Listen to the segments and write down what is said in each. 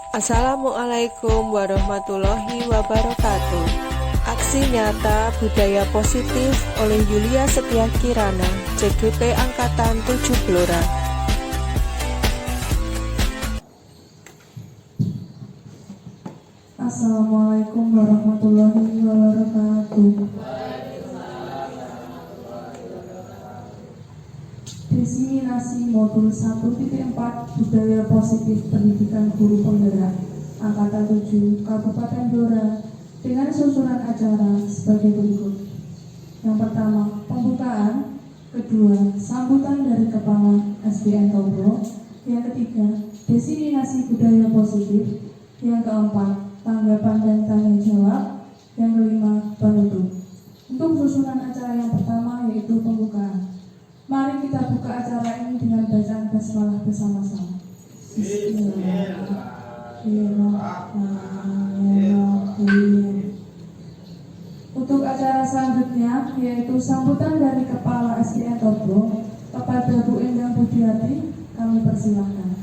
Assalamualaikum warahmatullahi wabarakatuh. Aksi nyata budaya positif oleh Yulia Setia Kirana, CGP Angkatan 7 Blora. Assalamualaikum warahmatullahi wabarakatuh. Diseminasi modul 1.4 budaya positif pendidikan guru penggerak Angkatan 7 Kabupaten Blora dengan susunan acara sebagai berikut. Yang pertama, pembukaan. Kedua, sambutan dari Kepala SDN Tobro. Yang ketiga, diseminasi budaya positif. Yang keempat, tanggapan dan tanya jawab. Yang kelima, penutup. Untuk susunan acara yang pertama yaitu pembukaan. Mari kita buka acara ini dengan bacaan basmalah bersama-sama. Bismillahirrahmanirrahim. Untuk acara selanjutnya yaitu sambutan dari Kepala SDN Tobro kepada Bu Endang Budiati, kami persilahkan.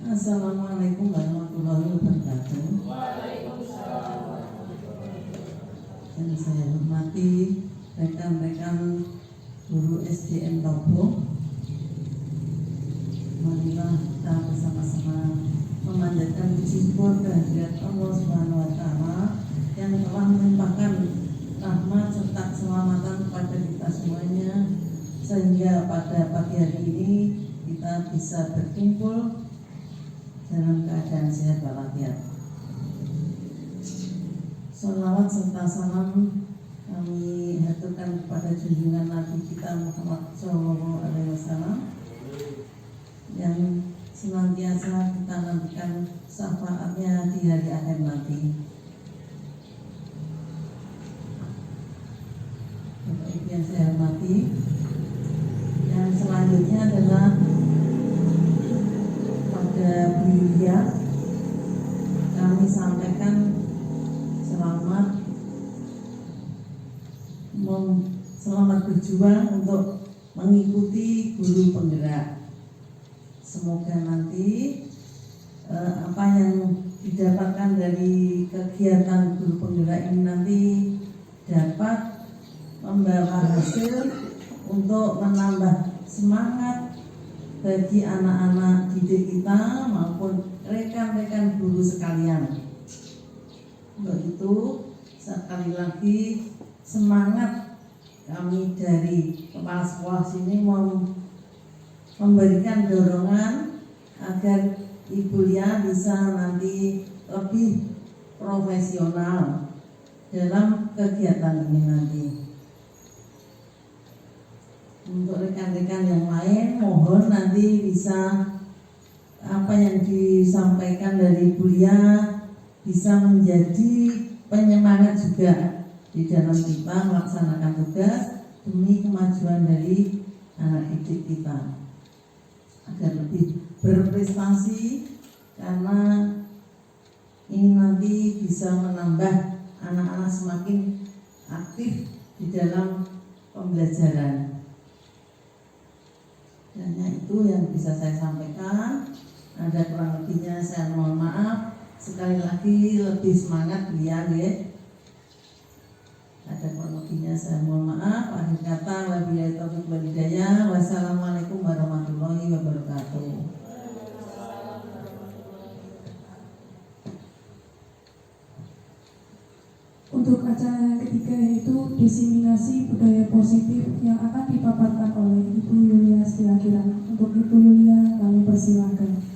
Assalamualaikum warahmatullahi wabarakatuh. Yang saya hormati rekan-rekan guru SDN Tobro, marilah kita bersama-sama memanjatkan puji syukur kehadirat Allah Subhanahu wa Ta'ala yang telah melimpahkan rahmat serta keselamatan kepada kita semuanya, sehingga pada pagi hari ini kita bisa berkumpul dalam keadaan sehat walafiat. Sholawat serta salam kami haturkan kepada junjungan Nabi kita Muhammad SAW yang senantiasa kita nantikan syafaatnya di hari akhir nanti. Bapak Ibu yang saya hormati, yang selanjutnya adalah pada Bu Yulia, kami sampaikan selamat berjuang untuk mengikuti guru penggerak. Semoga nanti apa yang didapatkan dari kegiatan guru penggerak ini nanti dapat membawa hasil untuk menambah semangat bagi anak-anak didik kita maupun rekan-rekan guru sekalian. Untuk itu sekali lagi semangat kami dari kepala sekolah sini memberikan dorongan agar Ibu Lia bisa nanti lebih profesional dalam kegiatan ini nanti. Untuk rekan-rekan yang lain, mohon nanti bisa apa yang disampaikan dari Ibu Lia bisa menjadi penyemangat juga di dalam kita melaksanakan tugas demi kemajuan dari anak didik kita agar lebih berprestasi, karena ini nanti bisa menambah anak-anak semakin aktif di dalam pembelajaran. Dan itu yang bisa saya sampaikan. Ada kurang lebihnya saya mohon maaf. Sekali lagi lebih semangat Lia, ya. Ada kurang lebihnya saya mohon maaf. Akhir kata, wabillahi taufiq wal hidayah. Wassalamualaikum warahmatullahi wabarakatuh. Untuk acara yang ketiga yaitu diseminasi budaya positif yang akan dipaparkan oleh Ibu Yulia Setia Kirana. Untuk Ibu Yulia kami persilahkan.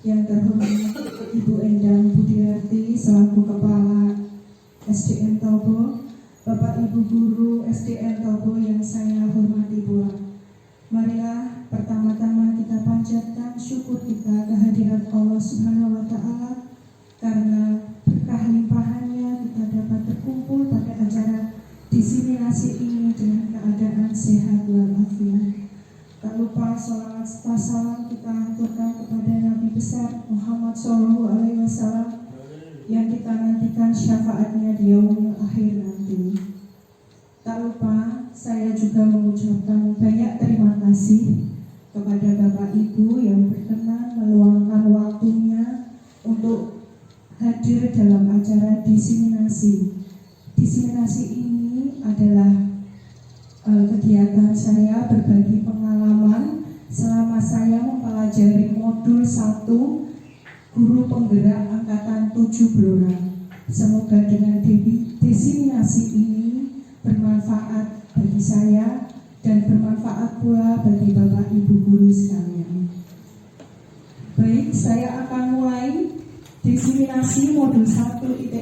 Yang terhormat Ibu Endang Budiati selaku Kepala SDN Tobro, Bapak Ibu Guru SDN Tobro yang saya hormati pula. Marilah pertama-tama kita panjatkan syukur kita kehadirat Allah Subhanahu wa Ta'ala, karena berkah limpahannya kita dapat berkumpul pada acara diseminasi ini dengan keadaan sehat walafiat. Tak lupa sholawat serta salam kita aturkan kepada Nabi besar Muhammad SAW yang kita nantikan syafaatnya di yaumil akhir juga mengucapkan banyak terima kasih kepada Bapak Ibu yang berkenan meluangkan waktunya untuk hadir dalam acara diseminasi. Diseminasi ini adalah kegiatan saya berbagi pengalaman selama saya mempelajari modul 1 Guru Penggerak Angkatan 7 Blora. Semoga dengan diseminasi ini bermanfaat bagi saya dan bermanfaat pula bagi Bapak Ibu guru sekalian. Baik, saya akan mulai diseminasi modul 1.4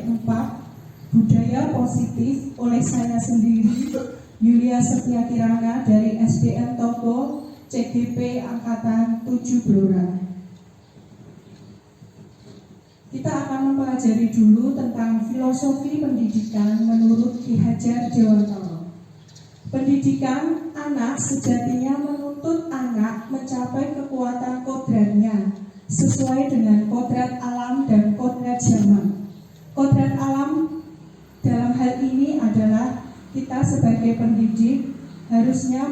Budaya Positif oleh saya sendiri, Yulia Setiakirana dari SDN Topo CGP Angkatan 7 Blora. Kita akan mempelajari dulu tentang filosofi pendidikan menurut Ki Hajar Dewantara. Pendidikan anak sejatinya menuntut anak mencapai kekuatan kodratnya sesuai dengan kodrat alam dan kodrat zaman. Kodrat alam dalam hal ini adalah kita sebagai pendidik harusnya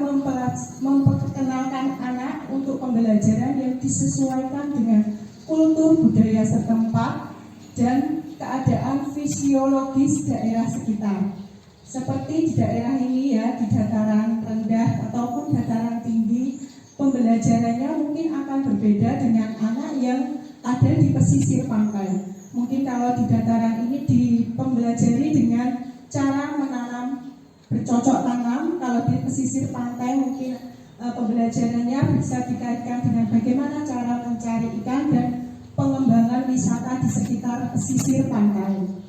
memperkenalkan anak untuk pembelajaran yang disesuaikan dengan kultur budaya setempat dan keadaan fisiologis daerah sekitar. Seperti di daerah ini ya, di dataran rendah ataupun dataran tinggi, pembelajarannya mungkin akan berbeda dengan anak yang ada di pesisir pantai. Mungkin kalau di dataran ini dipelajari dengan cara menanam bercocok tanam, kalau di pesisir pantai mungkin pembelajarannya bisa dikaitkan dengan bagaimana cara mencari ikan dan pengembangan wisata di sekitar pesisir pantai.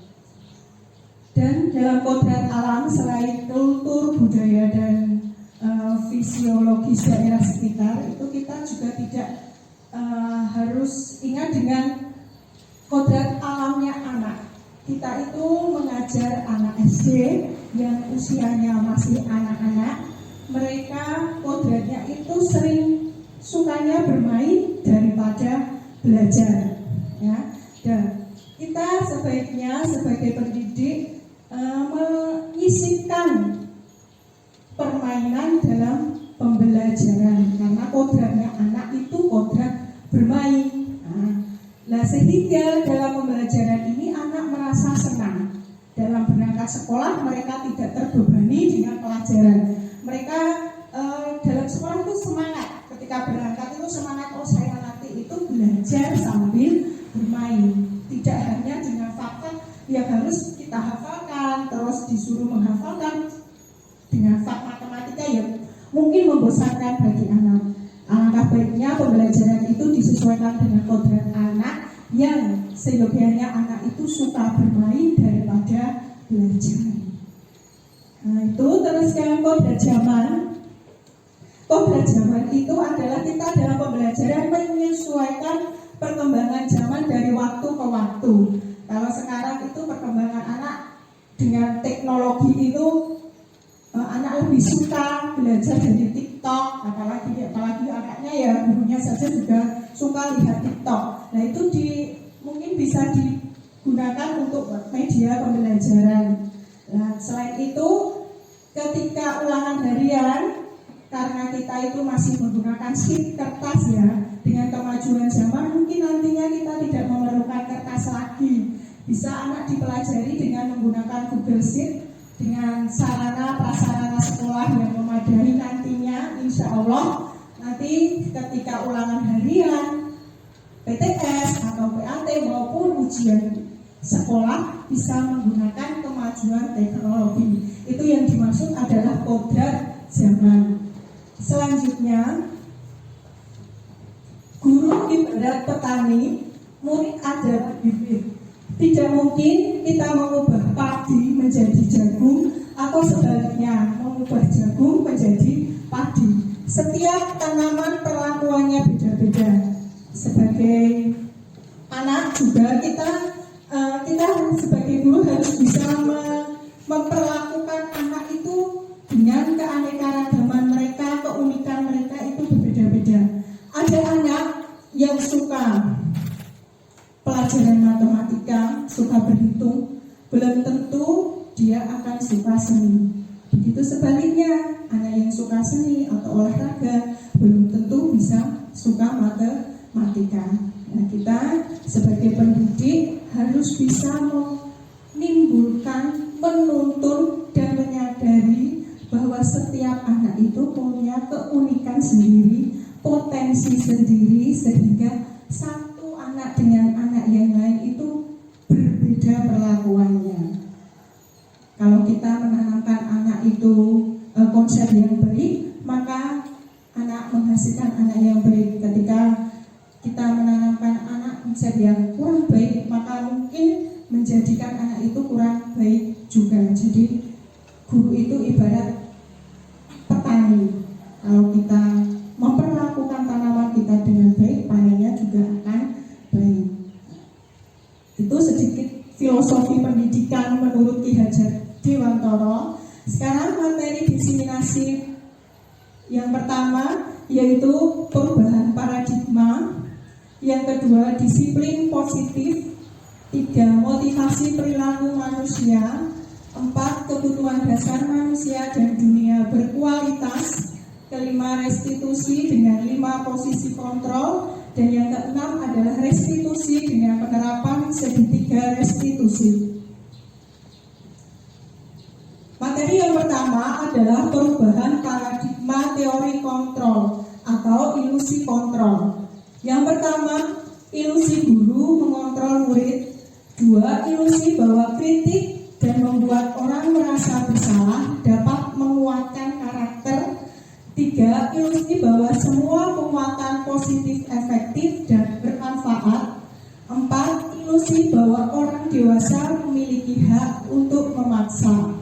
Dan dalam kodrat alam selain kultur, budaya dan fisiologis daerah sekitar, itu kita juga tidak harus ingat dengan kodrat alamnya anak. Kita itu mengajar anak SD yang usianya masih anak-anak, mereka kodratnya itu sering sukanya bermain daripada belajar, ya. Dan kita sebaiknya sebagai pendidik menyisipkan permainan dalam pembelajaran karena kodratnya anak itu kodrat bermain. Nah, sehingga dalam pembelajaran ini anak merasa senang. Dalam berangkat sekolah mereka tidak terbebani dengan pelajaran. Mereka dalam sekolah itu semangat. Ketika berangkat itu semangat, oh saya nanti itu belajar sambil bermain. Tidak hanya dengan fakta yang harus kita hafalkan, terus disuruh menghafalkan dengan fakta matematika yang mungkin membosankan bagi anak. Alangkah baiknya pembelajaran itu disesuaikan dengan kodrat anak yang seyogianya anak itu suka bermain daripada belajar. Nah itu terus sekarang kodrat zaman. Kodrat zaman itu adalah kita dalam pembelajaran menyesuaikan perkembangan zaman dari waktu ke waktu. Kalau sekarang itu perkembangan anak dengan teknologi itu anak lebih suka belajar dari TikTok, apalagi anaknya ya gurunya saja juga suka lihat TikTok. Nah itu mungkin bisa digunakan untuk media pembelajaran. Nah selain itu ketika ulangan harian, karena kita itu masih menggunakan sheet kertas ya, dengan kemajuan zaman mungkin nantinya kita tidak memerlukan kertas lagi. Bisa anak dipelajari dengan menggunakan Google Sheet dengan sarana prasarana sekolah yang memadai. Nantinya insya Allah nanti ketika ulangan harian, PTS atau PAT maupun ujian sekolah bisa menggunakan kemajuan teknologi. Itu yang dimaksud adalah kodrat zaman. Selanjutnya, guru ibarat petani, murid adalah bibit. Tidak mungkin kita mengubah padi menjadi jagung atau sebaliknya mengubah jagung menjadi padi. Setiap tanaman perlakuannya beda-beda. Sebagai anak juga kita sebagai guru harus bisa memperlakukan anak itu dengan keanekaragaman mereka, keunikan mereka itu berbeda-beda. Ada anak yang suka pelajaran matematika, suka berhitung, belum tentu dia akan suka seni. Begitu sebaliknya, anak yang suka seni atau olahraga belum tentu bisa suka matematika. Nah, kita sebagai pendidik harus bisa menimbulkan, menuntun dan menyadari bahwa setiap anak itu punya keunikan sendiri, potensi sendiri, sehingga satu anak dengan anak yang lain itu berbeda perlakuannya. Kalau kita menanamkan anak itu konsep yang baik, maka anak menghasilkan anak yang baik. Ketika kita menanamkan anak konsep yang kurang baik, maka mungkin menjadikan anak itu kurang baik juga. Jadi guru itu ibarat petani. Kalau kita memperlakukan tanaman kita dengan baik, panennya juga akan baik. Itu sedikit filosofi pendidikan menurut Ki Hajar Dewantara. Sekarang materi diseminasi yang pertama yaitu perubahan paradigma, yang kedua disiplin positif, 3 motivasi perilaku manusia, 4 kebutuhan dasar manusia dan dunia berkualitas, kelima restitusi dengan 5 posisi kontrol, dan yang keenam adalah restitusi dengan penerapan segitiga restitusi. Materi yang pertama adalah perubahan paradigma teori kontrol atau ilusi kontrol. Yang pertama, ilusi guru mengontrol murid. 2, ilusi bahwa kritik dan membuat orang merasa bersalah dapat menguatkan karakter. 3, ilusi bahwa semua penguatan positif efektif dan bermanfaat. 4, ilusi bahwa orang dewasa memiliki hak untuk memaksa.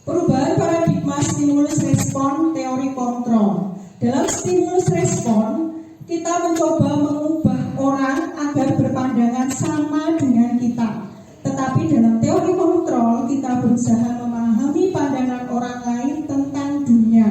Perubahan paradigma stimulus respon teori kontrol. Dalam stimulus respon, kita mencoba mengubah orang agar berpandangan sama dengan kita. Tetapi dalam teori kontrol, kita berusaha memahami pandangan orang lain tentang dunia.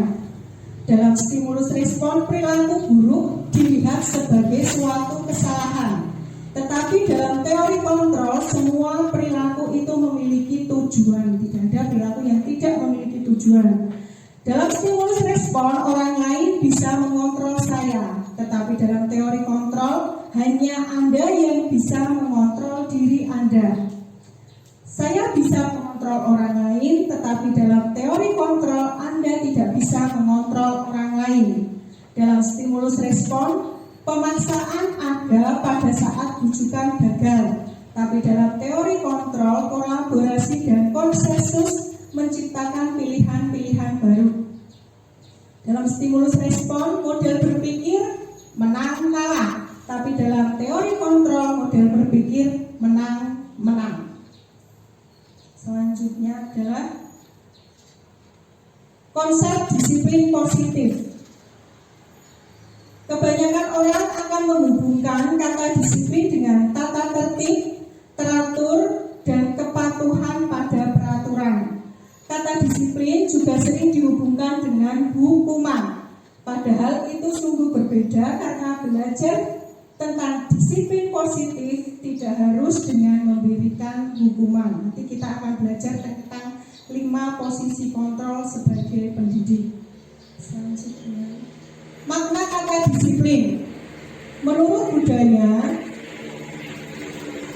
Dalam stimulus respon, perilaku buruk dilihat sebagai suatu kesalahan. Tetapi dalam teori kontrol, semua perilaku itu memiliki tujuan. Tidak ada perilaku yang tidak memiliki tujuan. Dalam stimulus respon, orang lain bisa mengontrol saya. Tetapi dalam teori kontrol, hanya Anda yang bisa mengontrol diri Anda. Saya bisa mengontrol orang lain, tetapi dalam teori kontrol, Anda tidak bisa mengontrol orang lain. Dalam stimulus respon, pemaksaan ada pada saat rujukan gagal. Tapi dalam teori kontrol, kolaborasi dan konsensus menciptakan pilihan-pilihan baru. Dalam stimulus respon, model berpikir menang-kalah. Tapi dalam teori kontrol, model berpikir menang-menang. Selanjutnya adalah konsep disiplin positif. Kebanyakan orang akan menghubungkan kata disiplin dengan tata tertib, teratur, dan kepatuhan pada peraturan. Kata disiplin juga sering dihubungkan dengan hukuman. Padahal itu sungguh berbeda karena belajar tentang disiplin positif tidak harus dengan memberikan hukuman. Nanti kita akan belajar tentang 5 posisi kontrol sebagai pendidik. Selanjutnya, makna kata disiplin. Menurut budaya,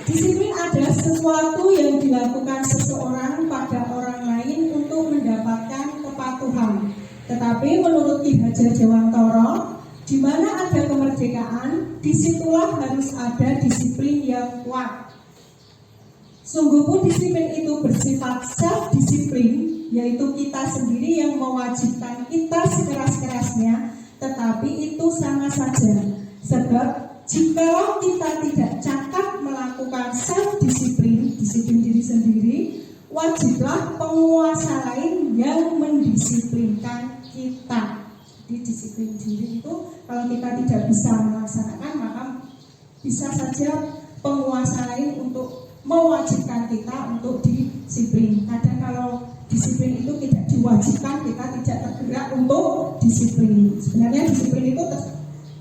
disiplin adalah sesuatu yang dilakukan seseorang pada orang lain untuk mendapatkan kepatuhan. Tetapi menurut Ki Hajar Dewantara, di mana ada kemerdekaan, disitulah harus ada disiplin yang kuat. Sungguh pun disiplin itu bersifat self-disiplin, yaitu kita sendiri yang mewajibkan kita sekeras-kerasnya, tetapi itu sama saja. Sebab jika kita tidak cakap melakukan self-disiplin, disiplin diri sendiri, wajiblah penguasa lain yang mendisiplinkan kita. Jadi disiplin diri itu kalau kita tidak bisa melaksanakan, maka bisa saja penguasa lain untuk mewajibkan kita untuk disiplin. Kadang kalau disiplin itu tidak diwajibkan, kita tidak tergerak untuk disiplin. Sebenarnya disiplin itu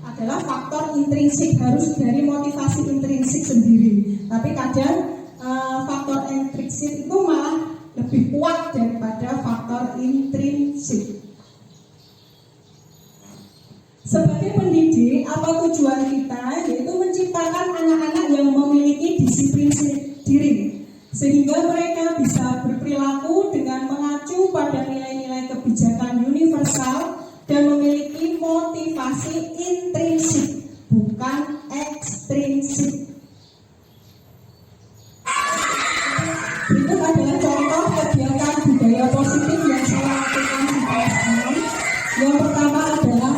adalah faktor intrinsik, harus dari motivasi intrinsik sendiri. Tapi kadang faktor intrinsik itu malah lebih kuat daripada faktor intrinsik. Sebagai pendidik, apa tujuan kita? Yaitu menciptakan anak-anak yang memiliki disiplin diri, sehingga mereka bisa berperilaku dengan mengacu pada nilai-nilai kebijakan universal dan memiliki motivasi intrinsik, bukan ekstrinsik. Berikut adalah contoh kegiatan budaya positif yang saya lakukan di kelas 6. Yang pertama adalah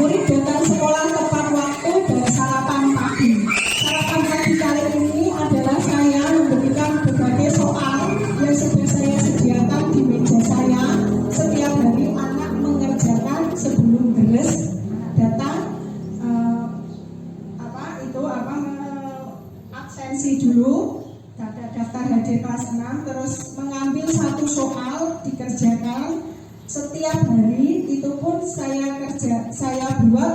murid datang sekolah tepat waktu dan sarapan pagi. Sarapan pagi kali ini adalah saya memberikan berbagai soal yang sudah saya sediakan di meja saya. Setiap hari anak mengerjakan sebelum deres datang absensi dulu, daftar hadir kelas 6, terus mengambil satu soal dikerjakan setiap hari. Itu pun saya buat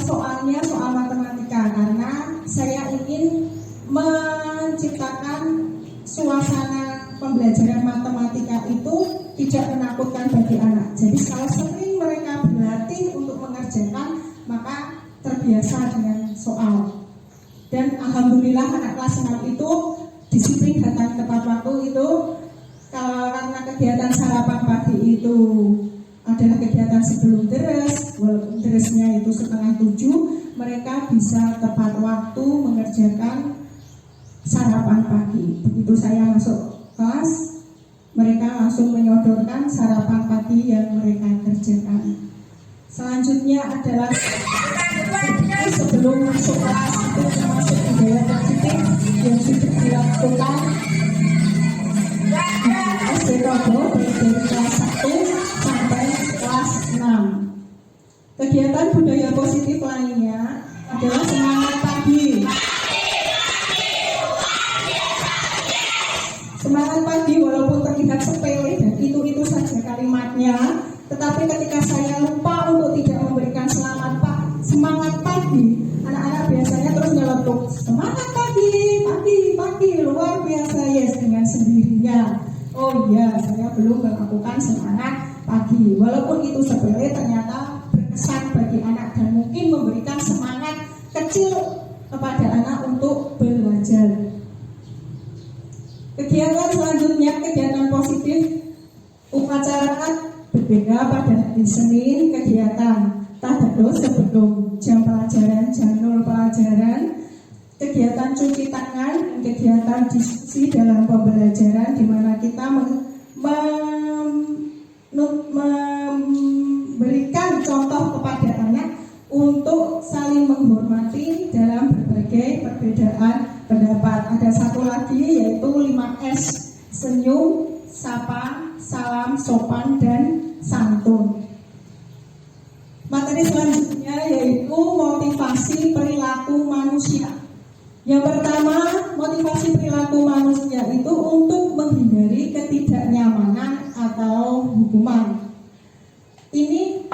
soalnya soal matematika, karena saya ingin menciptakan suasana pembelajaran matematika itu tidak menakutkan bagi anak. Jadi kalau sering mereka berlatih untuk mengerjakan, maka terbiasa dengan soal. Dan alhamdulillah anak kelas 6 itu disiplin datang tepat waktu. Itu karena kegiatan sarapan pagi itu adalah kegiatan sebelum deres, walaupun deresnya itu 6:30, mereka bisa tepat waktu mengerjakan sarapan pagi. Begitu saya masuk kelas, mereka langsung menyodorkan sarapan pagi yang mereka kerjakan. Selanjutnya adalah sebelum masuk kelas itu termasuk budaya positif yang sudah dilakukan SD Robo dari kelas 1 sampai kelas 6. Kegiatan budaya positif lainnya adalah semangat pagi. Semangat pagi walaupun terlihat sepele dan itu saja kalimatnya, tetapi ketika saya lupa untuk tidak memberikan semangat pagi, anak-anak biasanya terus nyeletuk semangat pagi, luar biasa, yes, dengan sendirinya. Oh iya, saya belum melakukan semangat pagi. Walaupun itu sepele, ternyata berkesan bagi anak dan mungkin memberikan semangat kecil kepada anak untuk belajar. Kegiatan selanjutnya, kegiatan positif upacara berbeda pada hari Senin, kegiatan tadarus sebelum jam pelajaran, jam 0 pelajaran, kegiatan cuci tangan, kegiatan diskusi dalam pembelajaran, di mana kita memberikan contoh kepada anak untuk saling menghormati dalam berbagai perbedaan pendapat. Ada satu lagi yaitu 5S: senyum, sapa, salam, sopan, dan santun. Materi selanjutnya yaitu motivasi perilaku manusia. Yang pertama, motivasi perilaku manusia itu untuk menghindari ketidaknyamanan atau hukuman. Ini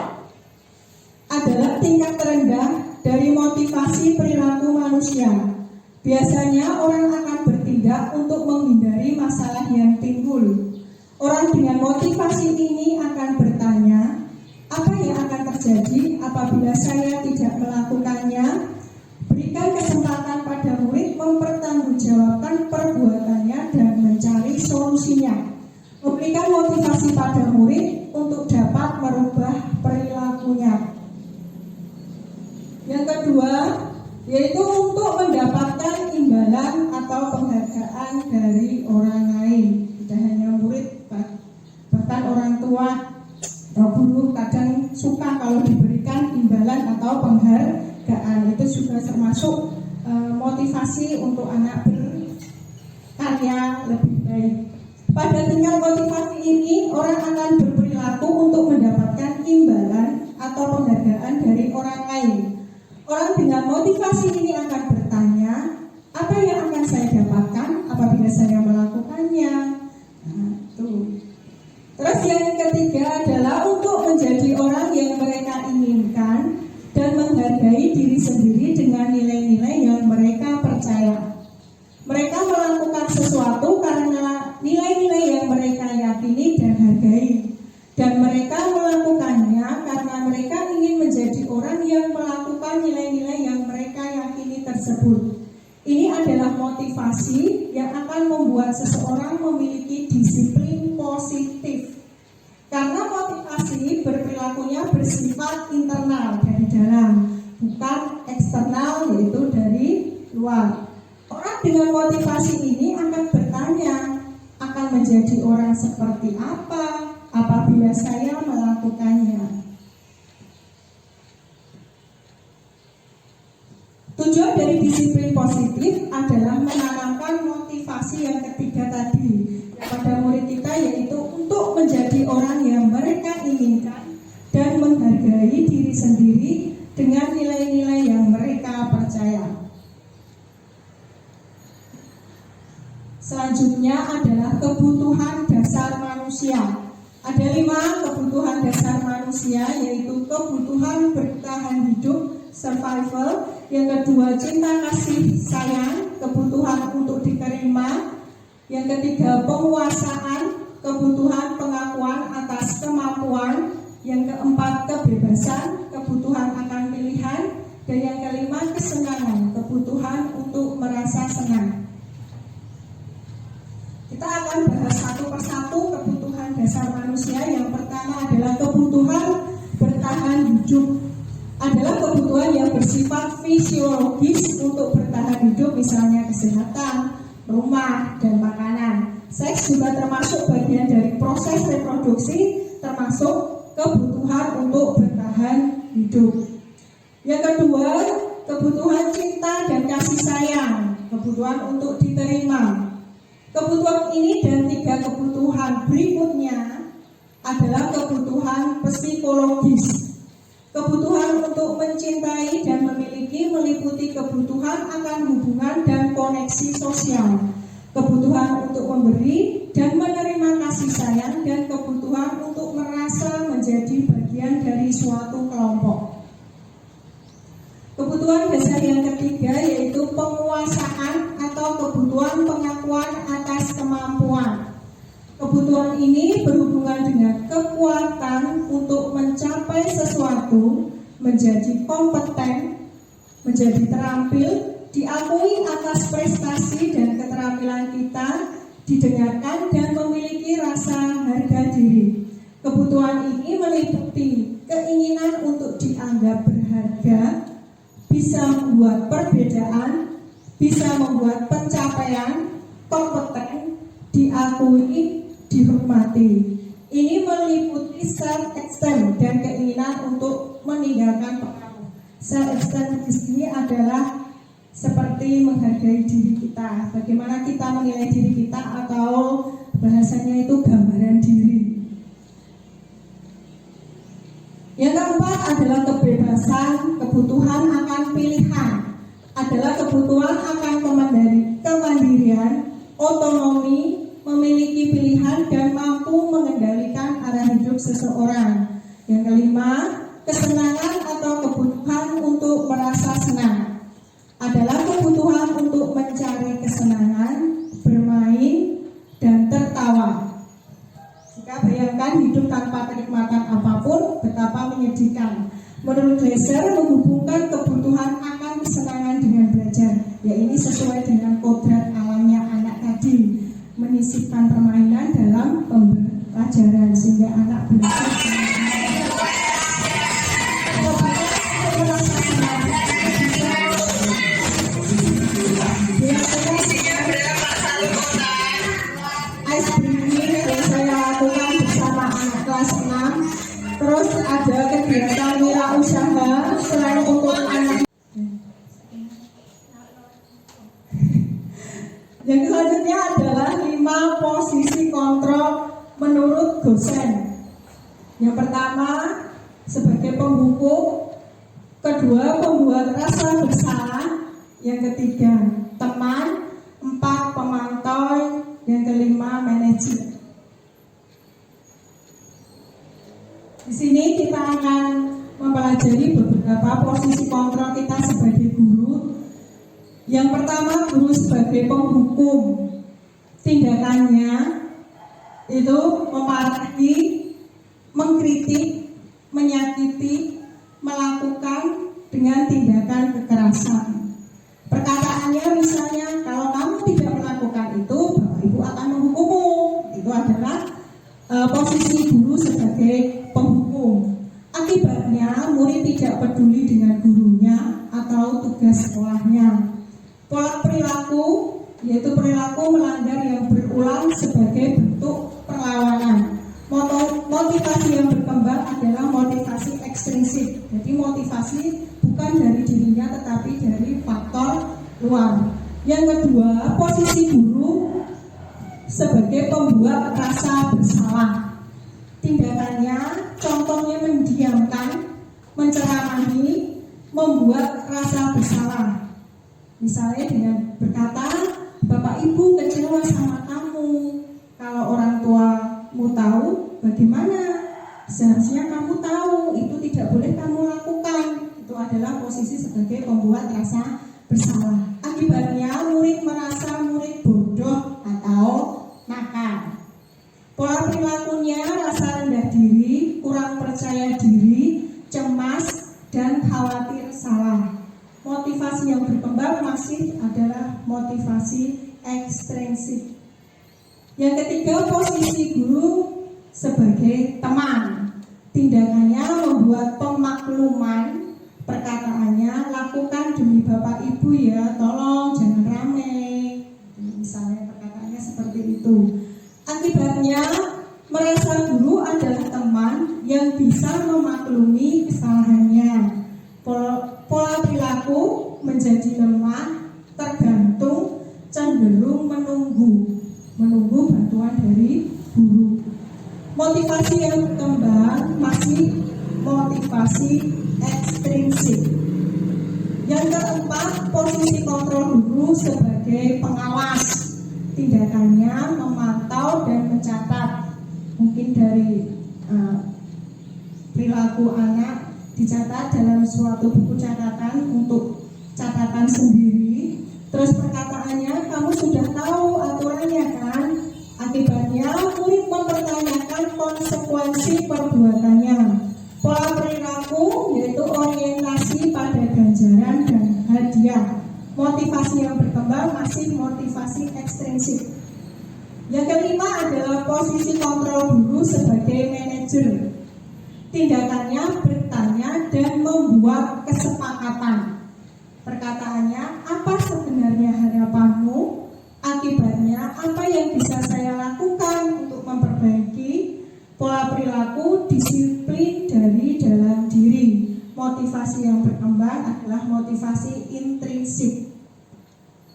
adalah tingkat terendah dari motivasi perilaku manusia. Biasanya orang akan bertindak untuk menghindari masalah yang timbul. Orang dengan motivasi ini akan bertanya, apa yang akan terjadi apabila saya tidak melakukannya? Berikan kesempatan pada murid mempertanggungjawabkan perbuatannya dan mencari solusinya. Memberikan motivasi pada murid untuk dapat merubah perilakunya. Yang kedua, yaitu untuk mendapatkan imbalan atau penghargaan dari orang lain. Tidak hanya murid, bahkan orang tua atau guru kadang suka kalau diberikan imbalan atau penghargaan. Itu juga termasuk motivasi untuk anak berkarya lebih baik. Pada tingkat motivasi ini, orang akan berperilaku untuk mendapatkan imbalan atau penghargaan dari orang lain. Orang dengan motivasi ini akan bertanya, apa yang akan saya dapatkan apabila saya melakukannya? Nah, itu. Terus yang ketiga adalah untuk menjadi orang yang mereka inginkan dan menghargai diri sendiri dengan nilai-nilai yang mereka percaya. Mereka melakukan sesuatu karena nilai-nilai motivasi yang akan membuat seseorang memiliki disiplin positif. Karena motivasi berperilakunya bersifat internal dari dalam, bukan eksternal yaitu dari luar. Orang dengan motivasi ini akan bertanya, akan menjadi orang seperti apa apabila saya melakukannya. Tujuan dari disiplin positif adalah menanamkan motivasi yang ketiga tadi kepada murid kita, yaitu untuk menjadi orang yang mereka inginkan dan menghargai diri sendiri dengan nilai-nilai yang mereka percaya. Selanjutnya adalah kebutuhan dasar manusia. Ada 5 kebutuhan dasar manusia, yaitu kebutuhan bertahan hidup, survival. Yang kedua, cinta kasih sayang, kebutuhan untuk diterima. Yang ketiga, penguasaan, kebutuhan pengakuan atas kemampuan. Yang keempat, kebebasan, kebutuhan akan pilihan. Dan yang kelima, kesenangan, kebutuhan untuk merasa senang. Kita akan bahas satu persatu kebutuhan dasar manusia. Yang pertama adalah kebutuhan bertahan hidup. Adalah kebutuhan yang bersifat fisiologis untuk bertahan hidup, misalnya kesehatan, rumah, dan makanan. Seks juga termasuk bagian dari proses reproduksi, termasuk kebutuhan untuk bertahan hidup. Yang kedua, kebutuhan cinta dan kasih sayang, kebutuhan untuk diterima. Kebutuhan ini dan 3 kebutuhan berikutnya adalah kebutuhan psikologis. Kebutuhan untuk mencintai dan memiliki meliputi kebutuhan akan hubungan dan koneksi sosial, kebutuhan untuk memberi dan menerima kasih sayang, dan kebutuhan untuk merasa menjadi bagian dari suatu kelompok. Kebutuhan dasar yang ketiga yaitu penguasaan atau kebutuhan pengakuan atas kemampuan. Kebutuhan ini berhubungan dengan kekuatan untuk mencapai sesuatu, menjadi kompeten, menjadi terampil, diakui atas prestasi dan keterampilan kita, didengarkan dan memiliki rasa harga diri. Kebutuhan ini meliputi keinginan untuk dianggap berharga, bisa membuat perbedaan, bisa membuat pencapaian, kompeten, diakui, dihormati. Ini meliputi self-esteem dan keinginan untuk meninggalkan pengaruh. Self-esteem di sini adalah seperti menghargai diri kita. Bagaimana kita menilai diri kita, atau bahasanya itu gambaran diri. Yang keempat adalah kebebasan, kebutuhan akan pilihan. Adalah kebutuhan akan kemandirian, otonomi, memiliki pilihan dan mampu mengendalikan arah hidup seseorang. Yang kelima, kesenangan atau kebutuhan untuk merasa senang. Adalah kebutuhan untuk mencari kesenangan, bermain, dan tertawa. Jika bayangkan hidup tanpa kenikmatan apapun, betapa menyedihkan. Menurut Glaser, menghubungkan kebutuhan akan kesenangan dengan belajar. Ya, ini sesuai dengan kodrat alamnya anak tadi, menyisipkan permainan dalam pembelajaran sehingga anak belajar ice breathing yang saya lakukan bersama anak kelas 6. Terus ada kegiatan wirausaha selain untuk anak. Yang selanjutnya adalah 5 posisi kontrol menurut dosen. Yang pertama sebagai penghukum, kedua pembuat rasa bersalah, yang ketiga teman, 4 pemantau, yang kelima manajer. Di sini kita akan mempelajari beberapa posisi kontrol kita sebagai guru. Yang pertama, guru sebagai penghukum. Tindakannya itu memarahi, mengkritik, menyakiti, melakukan dengan tindakan kekerasan. Perkataannya misalnya, kalau kamu tidak melakukan posisi guru sebagai penghukum. Akibatnya murid tidak peduli dengan gurunya atau tugas sekolahnya. Pola perilaku yaitu perilaku melanggar yang berulang sebagai bentuk perlawanan. Motivasi yang berkembang adalah motivasi ekstrinsik. Jadi motivasi bukan dari dirinya tetapi dari faktor luar. Yang kedua, posisi guru sebagai pembuat rasa bersalah. Tindakannya contohnya mendiamkan, menceramahi, membuat rasa bersalah. Misalnya dengan berkata, Bapak Ibu kecewa sama kamu. Kalau orang tuamu tahu, bagaimana? Seharusnya kamu tahu, itu tidak boleh kamu lakukan. Itu adalah posisi sebagai pembuat rasa bersalah. Akibatnya murid merasa murid bodoh atau nakal. Pola perilakunya rasa rendah diri, kurang percaya diri, cemas, dan khawatir salah. Motivasi yang berkembang masih adalah motivasi ekstrinsik. Yang ketiga, posisi guru sebagai teman. Tindakannya membuat pemakluman, perkataannya lakukan demi Bapak Ibu ya, tolong jangan rame. Misalnya perkataannya seperti itu. Akibatnya merasa guru adalah teman yang bisa memaklumi kesalahannya. Pola perilaku menjadi lemah, tergantung, cenderung menunggu bantuan dari guru. Motivasi yang berkembang masih motivasi ekstrinsik. Yang keempat, posisi kontrol guru sebagai pengawas. Tindakannya memantau dan mencatat. Mungkin dari perilaku anak dicatat dalam suatu buku catatan untuk catatan sendiri. Terus perkataannya, kamu sudah tahu aturannya kan? Akibatnya murid mempertanyakan konsekuensi perbuatannya. Pola perilaku yaitu orientasi pada ganjaran dan hadiah. Motivasi yang berkembang masih motivasi ekstrinsik. Yang kelima adalah posisi kontrol guru sebagai manajer. Tindakannya bertanya dan membuat kesepakatan. Perkataannya, apa sebenarnya harapanmu? Akibatnya, apa yang bisa saya lakukan untuk memperbaiki? Pola perilaku, disiplin dari dalam diri. Motivasi yang berkembang adalah motivasi intrinsik.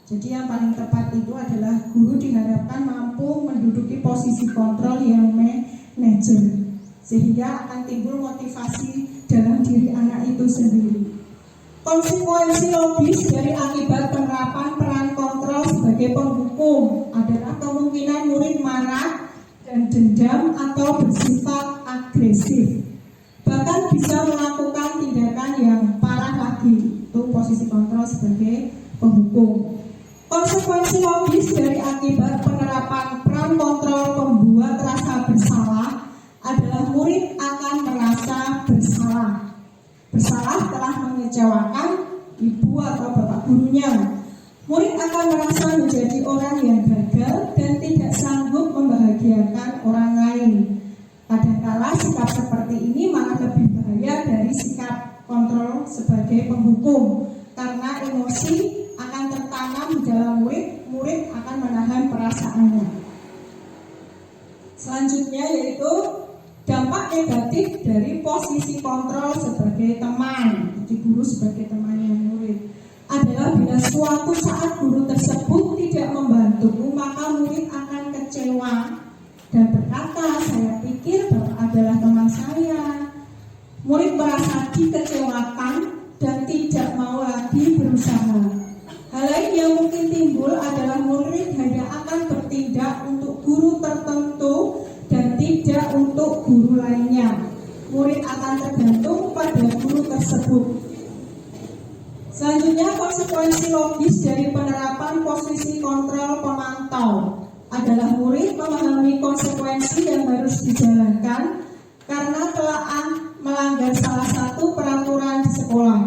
Jadi yang paling tepat itu adalah guru diharapkan mampu menduduki posisi kontrol yang manajer, sehingga akan timbul motivasi dalam diri anak itu sendiri. Konsekuensi logis dari akibat penerapan peran kontrol sebagai penghukum adalah kemungkinan murid marah dan dendam atau bersifat agresif, bahkan bisa melakukan tindakan yang parah lagi. Itu posisi kontrol sebagai penghukum. Konsekuensi logis dari akibat penerapan peran kontrol pembuat rasa bersalah adalah murid akan merasa bersalah. Bersalah telah mengecewakan ibu atau bapak gurunya. Murid akan merasa menjadi orang yang gagal dan tidak sanggup membahagiakan orang lain. Kadangkala sikap seperti ini malah lebih bahaya dari sikap kontrol sebagai penghukum, karena emosi akan tertanam di dalam murid akan menahan perasaannya. Selanjutnya yaitu dampak negatif dari posisi kontrol sebagai teman. Jadi guru sebagai temannya murid adalah bila suatu saat guru tersebut tidak membantumu, maka murid akan kecewa dan berkata, saya pikir Bapak adalah teman saya. Murid merasa dikecewakan dan tidak mau lagi berusaha. Hal lain yang mungkin timbul adalah murid hanya akan bertindak untuk guru tertentu dan tidak untuk guru lainnya. Murid akan tergantung pada guru tersebut. Selanjutnya, konsekuensi logis dari penerapan posisi kontrol pemantau adalah murid memahami konsekuensi yang harus dijalankan karena telah melanggar salah satu peraturan di sekolah.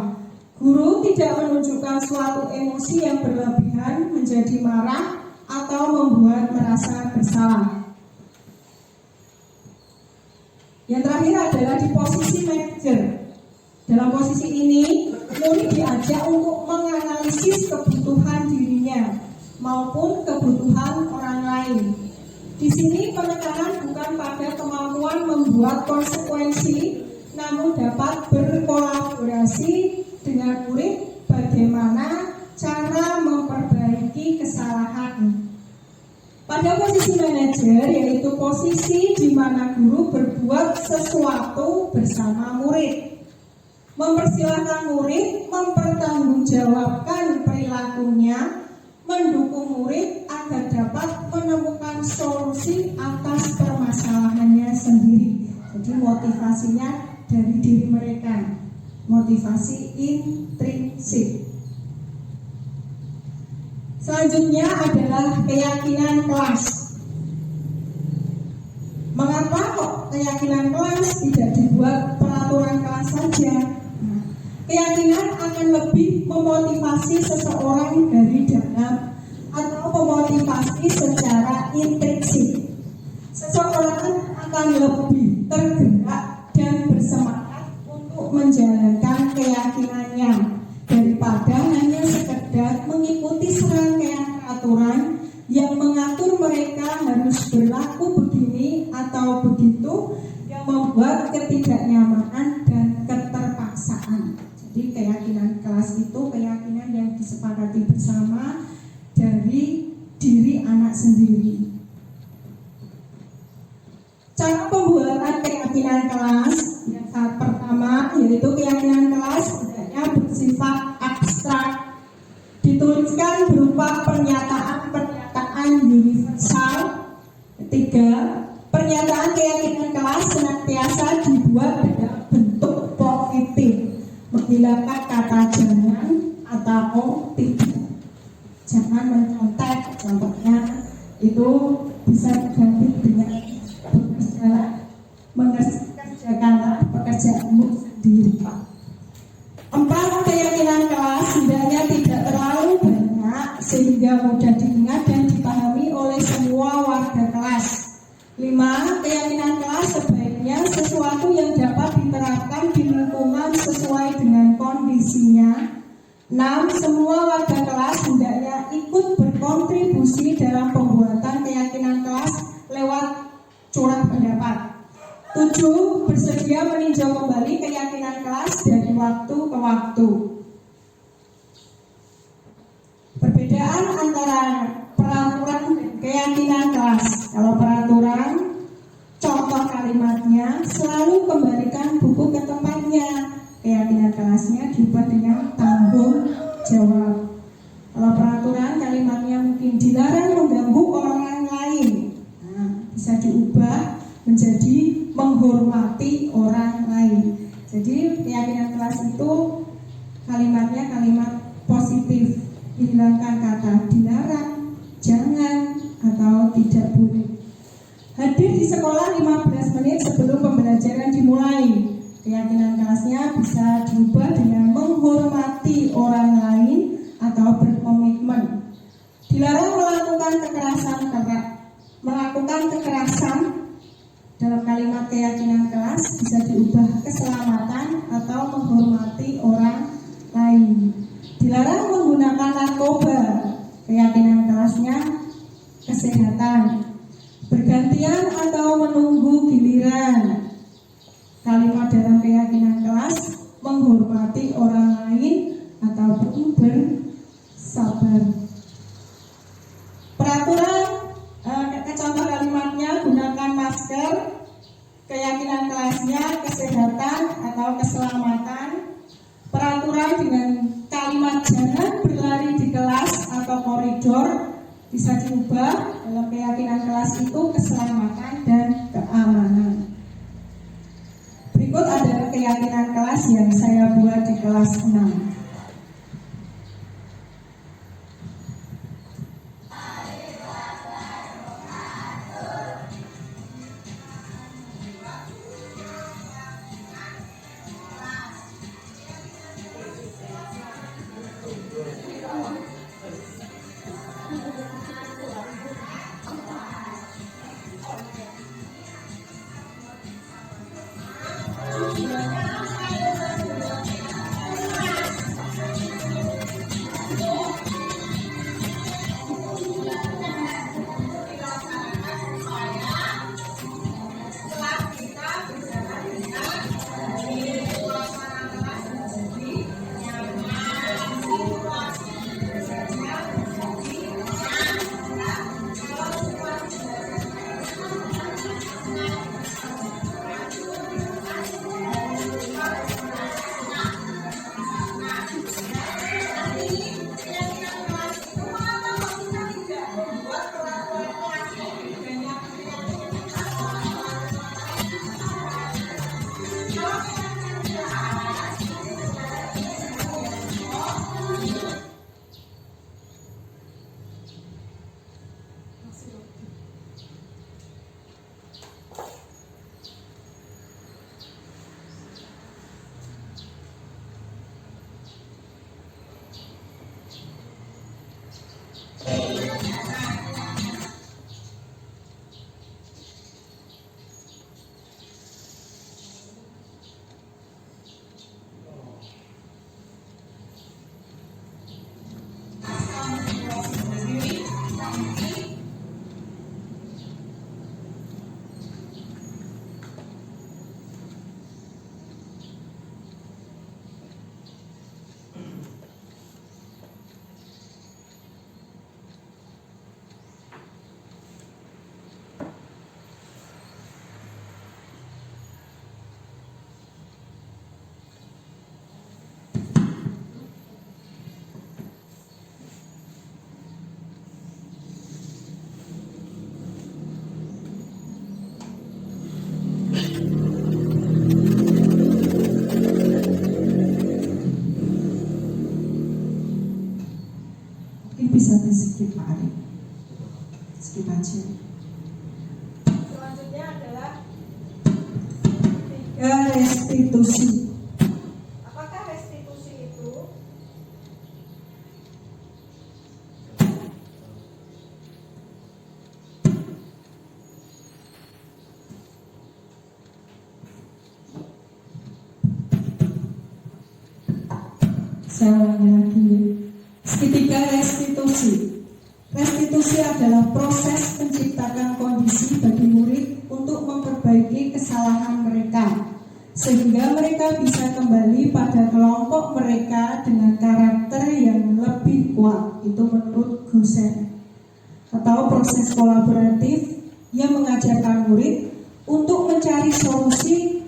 Guru tidak menunjukkan suatu emosi yang berlebihan menjadi marah atau membuat merasa bersalah. Dalam posisi ini, murid diajak untuk menganalisis kebutuhan dirinya maupun kebutuhan orang lain. Di sini penekanan bukan pada kemampuan membuat konsekuensi, namun dapat berkolaborasi dengan murid bagaimana cara memperbaiki kesalahan. Pada posisi manajer, yaitu posisi di mana guru berbuat sesuatu bersama murid, mempersilahkan murid mempertanggungjawabkan perilakunya, mendukung murid agar dapat menemukan solusi atas permasalahannya sendiri. Jadi motivasinya dari diri mereka, motivasi intrinsik. Selanjutnya adalah keyakinan kelas. Mengapa kok keyakinan kelas tidak dibuat peraturan kelas saja? Keyakinan akan lebih memotivasi seseorang dari dalam atau memotivasi secara intrinsik. Seseorang akan lebih tergerak dan bersemangat untuk menjalankan keyakinannya daripada hanya sekedar mengikuti serangkaian peraturan yang mengatur mereka harus berlaku begini atau begitu, yang membuat ketidaknyamanan dan keterpaksaan. Jadi keyakinan kelas itu keyakinan yang disepakati bersama dari diri anak sendiri. Cara pembuatan keyakinan kelas yang saat pertama yaitu keyakinan kelas sebenarnya bersifat abstrak, dituliskan berupa pernyataan universal. Ketiga, pernyataan keyakinan kelas senantiasa dibuat dalam bentuk positif, menghilangkan kata jangan atau tidak. Jangan mencontek, contohnya itu bisa diganti dengan mengerjakanlah pekerjaanmu sendiri. 4, keyakinan kelas hendaknya tidak terlalu banyak sehingga mudah diingat dan dipahami oleh semua warga kelas. 5, keyakinan kelas sebaiknya sesuatu yang dapat diterapkan di lingkungan sesuai dengan kondisinya. 6, semua warga kelas hendaknya ikut berkontribusi dalam pembuatan keyakinan kelas lewat curah pendapat. 7, bersedia meninjau kembali keyakinan kelas dari waktu ke waktu. Perbedaan antara peraturan dan keyakinan kelas. Kalau peraturan, contoh kalimatnya selalu kembalikan buku ke tempatnya. Keyakinan kelasnya diubah dengan tanggung jawab. Kalau peraturan, kalimatnya mungkin dilarang mengganggu orang lain. Bisa diubah menjadi menghormati orang lain. Jadi keyakinan kelas itu kalimatnya kalimat positif, hilangkan kata dilarang, jangan, atau tidak boleh. Hadir di sekolah 15 menit sebelum pembelajaran dimulai. Keyakinan kelasnya bisa diubah dengan menghormati orang lain atau berkomitmen. Dilarang melakukan kekerasan dalam kalimat keyakinan kelas bisa diubah keselamatan atau menghormati orang lain. Dilarang menggunakan narkoba, keyakinan kelasnya kesehatan. Bergantian atau menunggu giliran, kalimat dalam keyakinan kelas menghormati orang lain ataupun bersabar. Peraturan, contoh kalimatnya gunakan masker, keyakinan kelasnya kesehatan atau keselamatan. Peraturan dengan kalimat jangan berlari di kelas atau koridor bisa diubah dalam keyakinan kelas itu keselamatan dan keamanan. Berikut adalah keyakinan kelas yang saya buat di kelas 6. Skip aja. Selanjutnya adalah Restitusi. apakah restitusi itu? Saya ulangi lagi. Segitiga restitusi. Restitusi adalah proses menciptakan kondisi bagi murid untuk memperbaiki kesalahan mereka, sehingga mereka bisa kembali pada kelompok mereka dengan karakter yang lebih kuat. Itu menurut Gusen. Atau proses kolaboratif yang mengajarkan murid untuk mencari solusi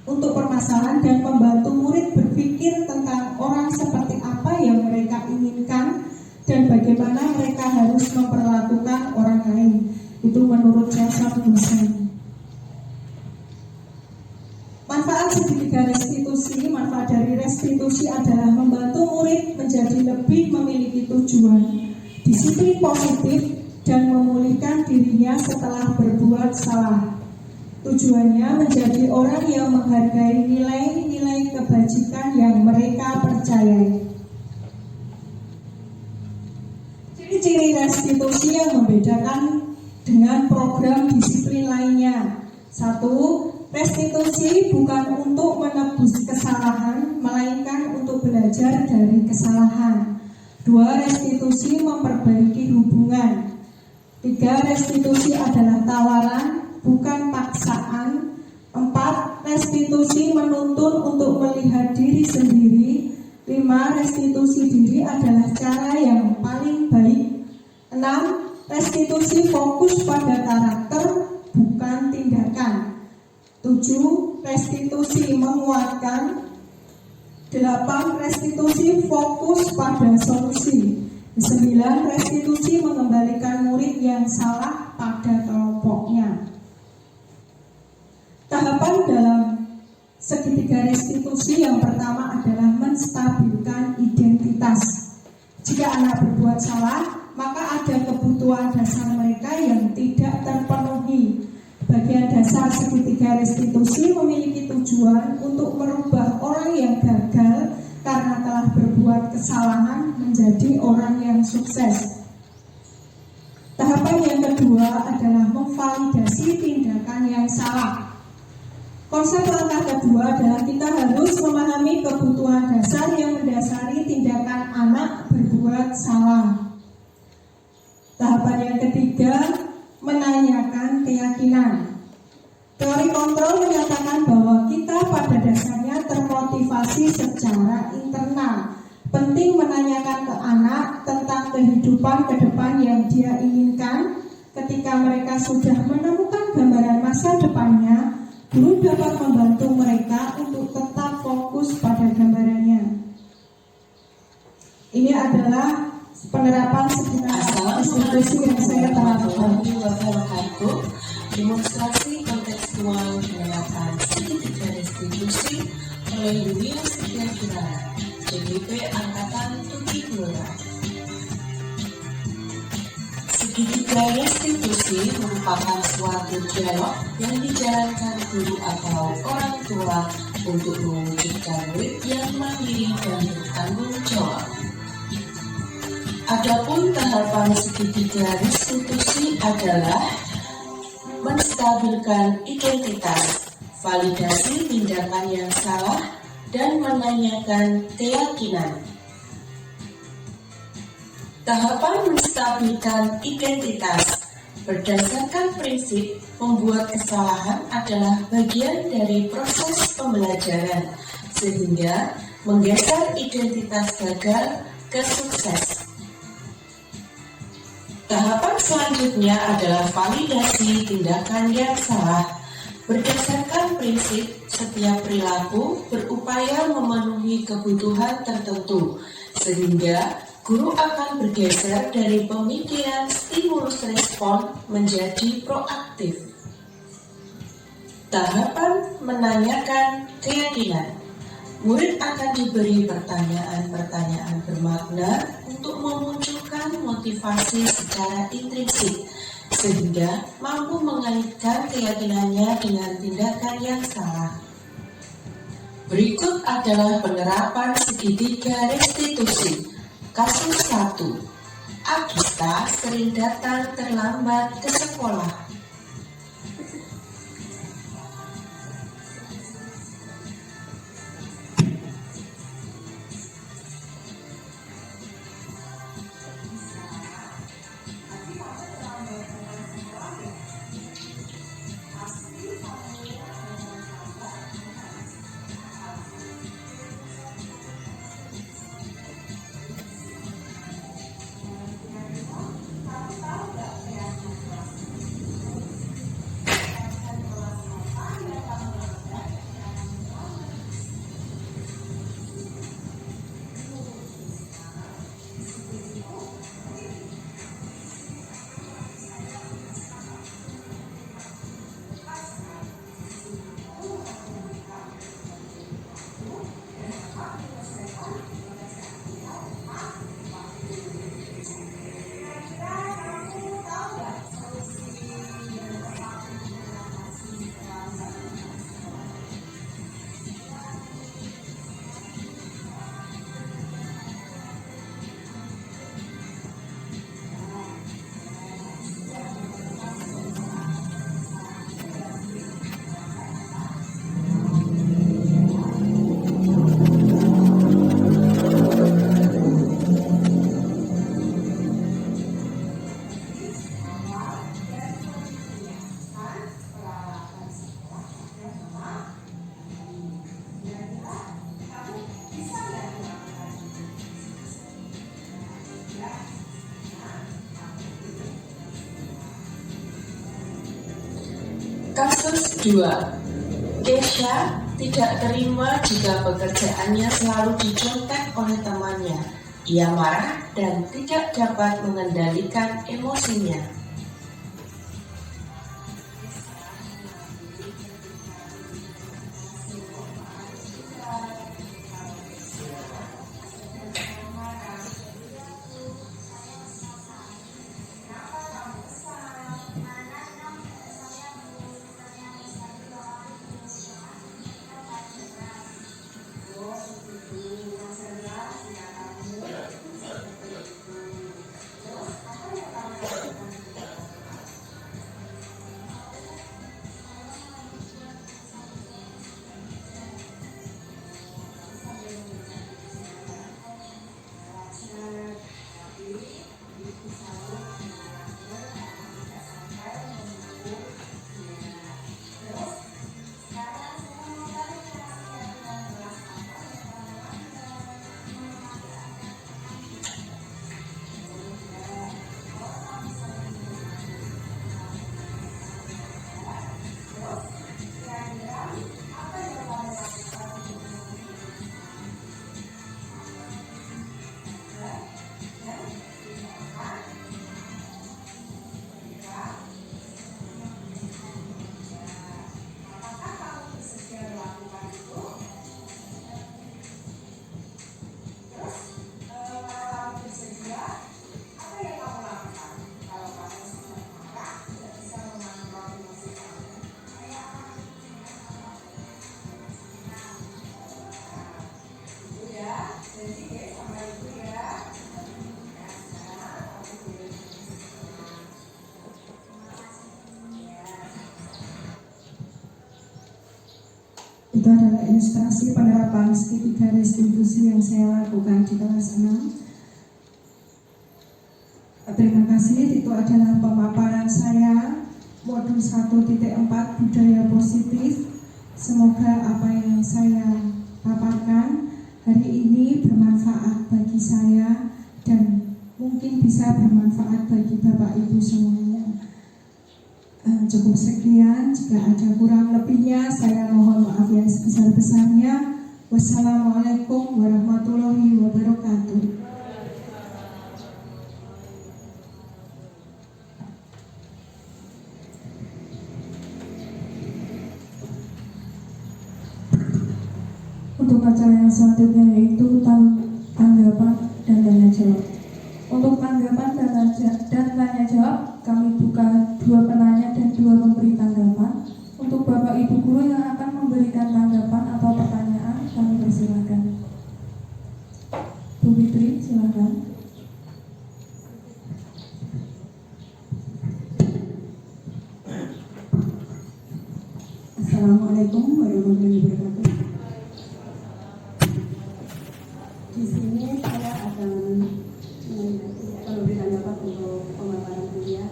untuk permasalahan dan membantu murid berpikir tentang orang seperti apa yang mereka inginkan dan bagaimana mereka harus memperlakukan orang lain. Itu menurut Joseph Gusen. Manfaat segitiga restitusi, manfaat dari restitusi adalah membantu murid menjadi lebih memiliki tujuan, disiplin positif, dan memulihkan dirinya setelah berbuat salah. Tujuannya menjadi orang yang menghargai nilai-nilai kebajikan yang mereka percayai. Ciri-ciri restitusi yang membedakan dengan program disiplin lainnya. 1. Restitusi bukan untuk menebus kesalahan, melainkan untuk belajar dari kesalahan. 2. Restitusi memperbaiki hubungan. 3. Restitusi adalah tawaran, bukan paksaan. 4. Restitusi menuntun untuk melihat diri sendiri. 5. Restitusi diri adalah cara yang paling baik. 6. Restitusi fokus pada karakter, bukan tindakan. 7. Restitusi menguatkan. 8. Restitusi fokus pada solusi. 9. Restitusi mengembalikan murid yang salah pada kelompoknya. Tahapan dalam segitiga restitusi yang pertama adalah menstabilkan identitas. Jika anak berbuat salah, maka ada kebutuhan dasar mereka yang tidak terpenuhi. Bagian dasar segitiga restitusi memiliki tujuan untuk merubah orang yang gagal karena telah berbuat kesalahan menjadi orang yang sukses. Tahapan yang kedua adalah memvalidasi tindakan yang salah. Konsep langkah kedua adalah kita harus memahami kebutuhan dasar yang mendasari tindakan anak berbuat salah. Tahapan yang ketiga, menanyakan keyakinan. Teori kontrol menyatakan bahwa kita pada dasarnya termotivasi secara internal. Penting menanyakan ke anak tentang kehidupan ke depan yang dia inginkan. Ketika mereka sudah menemukan gambaran masa depannya, guru dapat membantu mereka untuk tetap fokus pada gambarannya. Ini adalah penerapan segitiga restitusi yang saya terapkan. Demonstrasi kontekstual penerapan segitiga restitusi oleh Yulia Setiakirana, JGP Angkatan 7 Gelora. Segitiga restitusi merupakan suatu dialog yang dijalankan guru atau orang tua untuk mewujudkan murid yang mandiri dan bertanggung jawab. Adapun tahapan segitiga restitusi adalah menstabilkan identitas, validasi tindakan yang salah, dan menanyakan keyakinan. Tahapan menstabilkan identitas berdasarkan prinsip membuat kesalahan adalah bagian dari proses pembelajaran, sehingga menggeser identitas gagal ke sukses. Tahapan selanjutnya adalah validasi tindakan yang salah. Berdasarkan prinsip, setiap perilaku berupaya memenuhi kebutuhan tertentu, sehingga guru akan bergeser dari pemikiran stimulus respon menjadi proaktif. Tahapan menanyakan keyakinan. Murid akan diberi pertanyaan-pertanyaan bermakna untuk memunculkan motivasi secara intrinsik sehingga mampu mengaitkan keyakinannya dengan tindakan yang salah. Berikut adalah penerapan segitiga restitusi. Kasus 1. Agista sering datang terlambat ke sekolah. Kasus 2. Kesha tidak terima jika pekerjaannya selalu dicontek oleh temannya. Ia marah dan tidak dapat mengendalikan emosinya. Itu adalah ilustrasi penerapan segitiga restitusi yang saya lakukan di kelas 6. Terima kasih, itu adalah pemaparan saya modul 1.4 budaya positif. Semoga apa yang saya paparkan hari ini bermanfaat bagi saya dan mungkin bisa bermanfaat bagi Bapak Ibu semuanya. Cukup sekian, jika ada kurang lebihnya saya mohon maaf yang sebesar-besarnya. Wassalamualaikum warahmatullahi wabarakatuh. Untuk acara yang selanjutnya yaitu tanggapan dan tanya jawab. Untuk tanggapan dan tanya jawab kami buka 2 penanya dan 2 pemberi tanggapan. Untuk Bapak Ibu guru yang akan memberikan tanggapan atau pertanyaan, kami persilakan. Bu Fitri, silakan. Assalamualaikum warahmatullahi wabarakatuh. Di sini saya akan memberi tanggapan untuk pemaparan kuliah.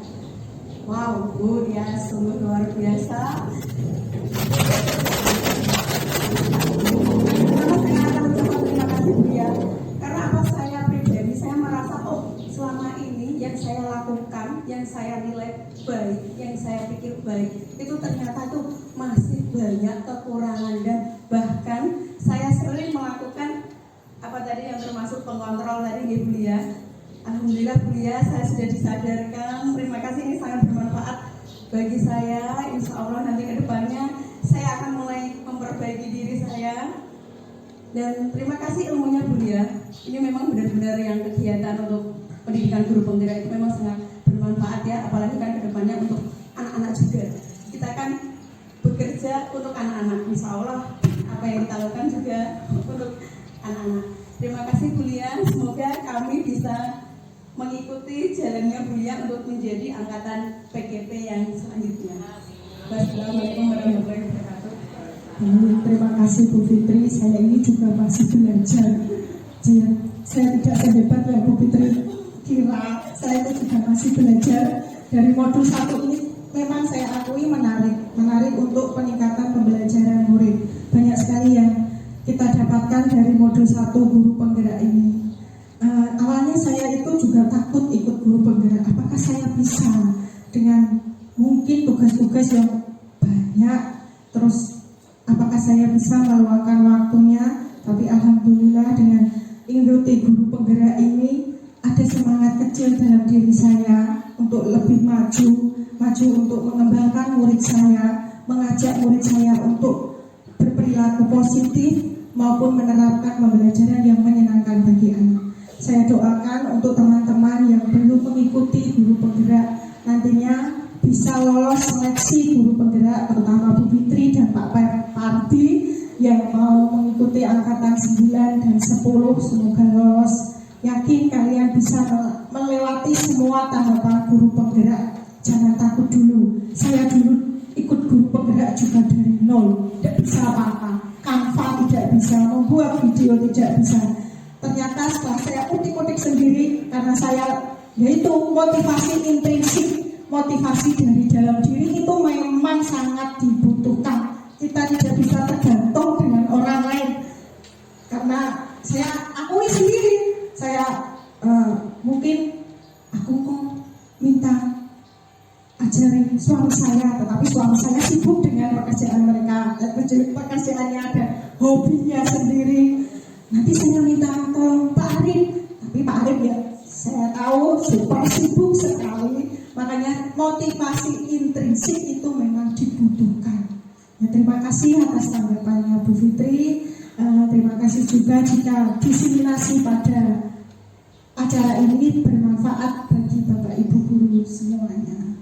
Wow, Bu, dia sungguh luar biasa. Terima kasih Bu ya. Karena apa, saya pribadi saya merasa selama ini yang saya lakukan, yang saya nilai baik, yang saya pikir baik, itu ternyata tuh masih banyak kekurangan, dan bahkan saya sering melakukan apa tadi yang termasuk pengontrol tadi Bu ya. Alhamdulillah Bu ya, saya sudah disadarkan. Terima kasih, ini sangat bermanfaat bagi saya. Insya Allah nanti ke depannya saya akan mulai memperbaiki diri saya. Dan terima kasih ilmunya Bu ya. Ini memang benar-benar yang kegiatan untuk pendidikan guru penggerak itu memang sangat bermanfaat ya. Apalagi kan ke depannya untuk anak-anak juga. Kita kan bekerja untuk anak-anak. Insya Allah apa yang kita lakukan juga untuk anak-anak. Terima kasih Bu ya. Semoga kami bisa mengikuti jalannya Bulia untuk menjadi angkatan PGP yang selanjutnya. Wassalamualaikum warahmatullahi wabarakatuh. Terima kasih Bu Fitri. Saya ini juga masih belajar. Saya tidak sehebat yang Bu Fitri kira. Saya itu juga masih belajar. Dari modul 1 ini memang saya akui menarik untuk peningkatan pembelajaran murid. Banyak sekali yang kita dapatkan dari modul 1 guru penggerak ini. Awalnya saya itu juga takut ikut guru penggerak. Apakah saya bisa dengan mungkin tugas-tugas yang banyak, terus apakah saya bisa meluangkan waktunya? Tapi alhamdulillah dengan mengikuti guru penggerak ini ada semangat kecil dalam diri saya untuk lebih maju untuk mengembangkan murid saya, mengajak murid saya untuk berperilaku positif maupun menerapkan pembelajaran yang menyenangkan bagi anak. Saya doakan untuk teman-teman yang belum mengikuti guru penggerak nantinya bisa lolos seleksi guru penggerak, terutama Bu Fitri dan Pak Pardi yang mau mengikuti angkatan 9 dan 10. Semoga lolos. Yakin kalian bisa melewati semua tahapan guru penggerak. Jangan takut dulu. Saya dulu ikut guru penggerak juga dari nol, tidak bisa apa-apa. Canva tidak bisa, membuat video tidak bisa. Ternyata setelah saya utik-utik sendiri, karena saya yaitu motivasi intrinsik, motivasi dari dalam diri itu memang sangat dibutuhkan. Kita tidak bisa tergantung dengan orang lain. Karena saya akui sendiri, saya mungkin aku kok minta ajarin suami saya, tetapi suami saya sibuk dengan pekerjaan mereka, pekerjaannya ada hobinya sendiri. Nanti saya minta tolong Pak Arif, tapi Pak Arif ya saya tahu super sibuk sekali. Makanya motivasi intrinsik itu memang dibutuhkan. Ya, terima kasih atas tanggapannya Bu Fitri. Terima kasih juga jika diseminasi pada acara ini bermanfaat bagi Bapak Ibu guru semuanya.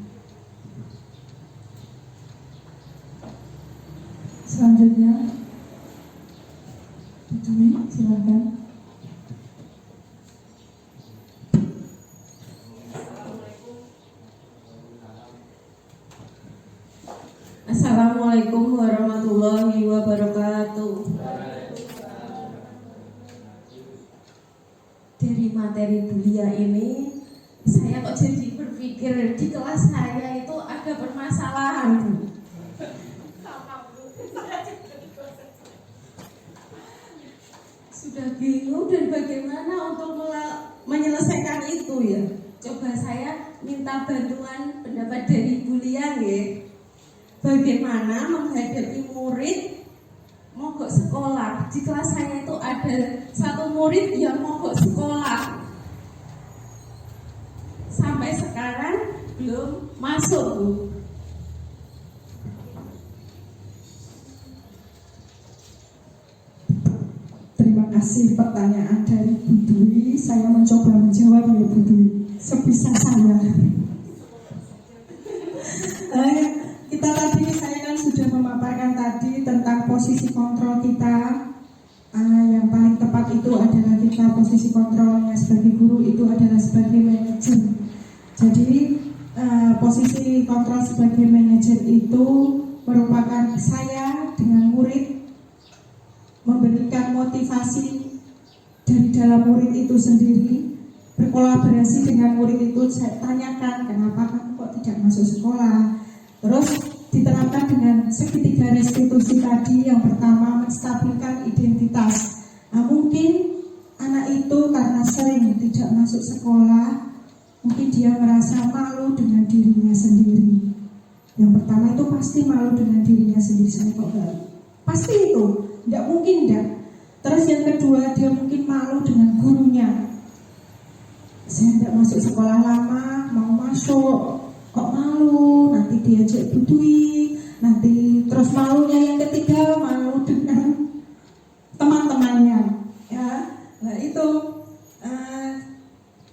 Selanjutnya, Bu Dwi, silakan. Assalamualaikum warahmatullahi wabarakatuh. Dari materi Bulia ini, saya kok jadi berpikir di kelas saya itu ada permasalahan, Bu. Sudah bingung dan bagaimana untuk menyelesaikan itu ya. Coba saya minta bantuan pendapat dari Bulia ya. Bagaimana menghadapi murid mogok sekolah. Di kelas saya itu ada satu murid yang mogok sekolah. Sampai sekarang belum masuk, Bu. Terima kasih pertanyaan dari Bu Dwi. Saya mencoba menjawab ya Bu Dwi sebisa saya. Kita tadi, saya kan sudah memaparkan tadi tentang posisi kontrol kita. Yang paling tepat itu adalah kita posisi kontrolnya sebagai guru itu adalah sebagai manajer. Jadi posisi kontrol sebagai manajer itu merupakan saya dengan murid memberikan motivasi dari dalam murid itu sendiri, berkolaborasi dengan murid itu. Saya tanyakan, kenapa kamu kok tidak masuk sekolah? Terus diterapkan dengan segitiga restitusi tadi. Yang pertama, menstabilkan identitas. Mungkin anak itu karena sering tidak masuk sekolah, mungkin dia merasa malu dengan dirinya sendiri. Yang pertama itu pasti malu dengan dirinya sendiri. Saya kok gak? Pasti itu, tidak mungkin tidak. Terus yang kedua, dia mungkin malu dengan gurunya. Saya tidak masuk sekolah lama, mau masuk kok malu, nanti diajak budui, nanti terus malunya yang ketiga malu dengan teman-temannya, ya. Nah itu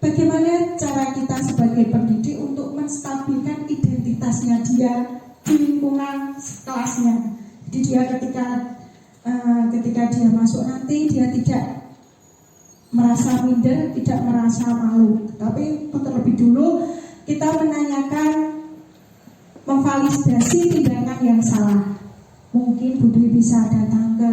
bagaimana cara kita sebagai pendidik untuk menstabilkan identitasnya dia di lingkungan kelasnya. Jadi dia ketika dia masuk nanti dia tidak merasa minder, tidak merasa malu. Tapi terlebih dulu kita menanyakan, memvalidasi tindakan yang salah. Mungkin Budwi bisa datang ke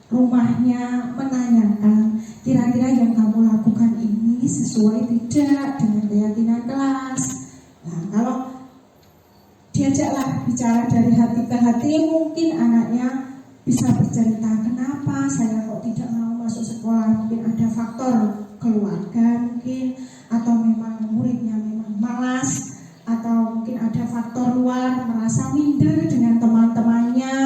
rumahnya menanyakan, kira-kira yang kamu lakukan ini sesuai tidak dengan keyakinan kelas. Nah, kalau diajaklah bicara dari hati ke hati, mungkin anaknya bisa bercerita, kenapa saya kok tidak mau masuk sekolah. Mungkin ada faktor keluarga mungkin, atau memang muridnya memang malas, atau mungkin ada faktor luar, merasa minder dengan teman-temannya.